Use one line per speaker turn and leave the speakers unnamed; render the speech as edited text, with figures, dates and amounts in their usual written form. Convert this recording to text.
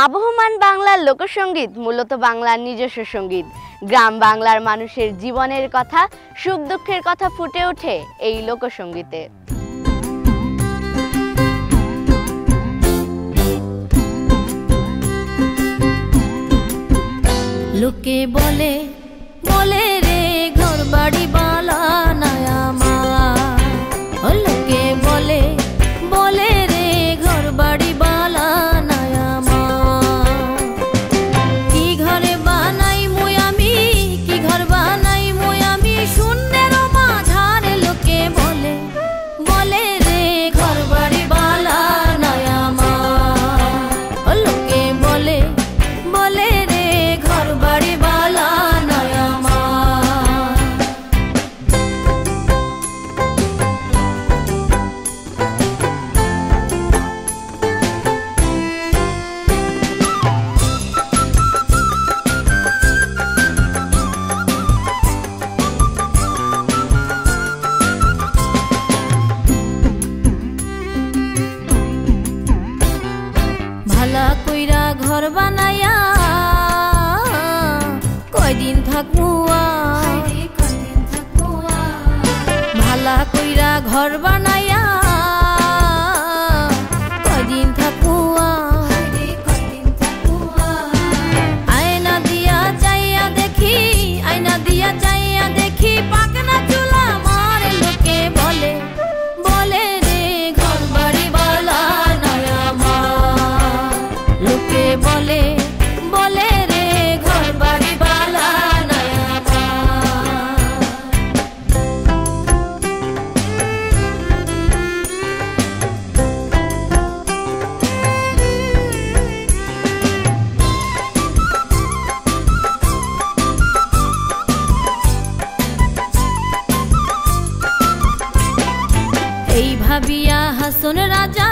আবহমান বাংলার লোকসঙ্গীত মূলত বাংলার নিজস্ব সঙ্গীত। গ্রাম বাংলার মানুষের জীবনের কথা, সুখ দুঃখের কথা ফুটে ওঠে এই লোকসঙ্গীতে।
লোকে বলে বলে রে ঘর বাড়ি বালা নায়া মা, লোকে বলে বলে রে ঘর বাড়ি বালা নায়া মা। কি ঘরে বানাই মুই আমি, কি ঘর বানাই মুই আমি, শূন্যের মাঝারে লোকে বলে বলে রে ঘর বাড়ি বালা নায়া মা, লোকে বলে বলে রে ঘর বাড়ি বালা নায়া মা। ভালা কইরা ঘর বানায়া কয়দিন থাকবো, ভালা কইরা ঘর বানায়া কয়দিন থাকবো, আয়না দিয়া যাইয়া দেখি, আয়না দিয়া যাইয়া দেখি পাকনা চুলা আমার, লোকে বলে বলে রে ঘর বাড়ি বালা নায়া মা, লোকে বলে বলে রে ঘর বাড়ি বালা নায়া মা। এই ভাবিয়া হাসন রাজা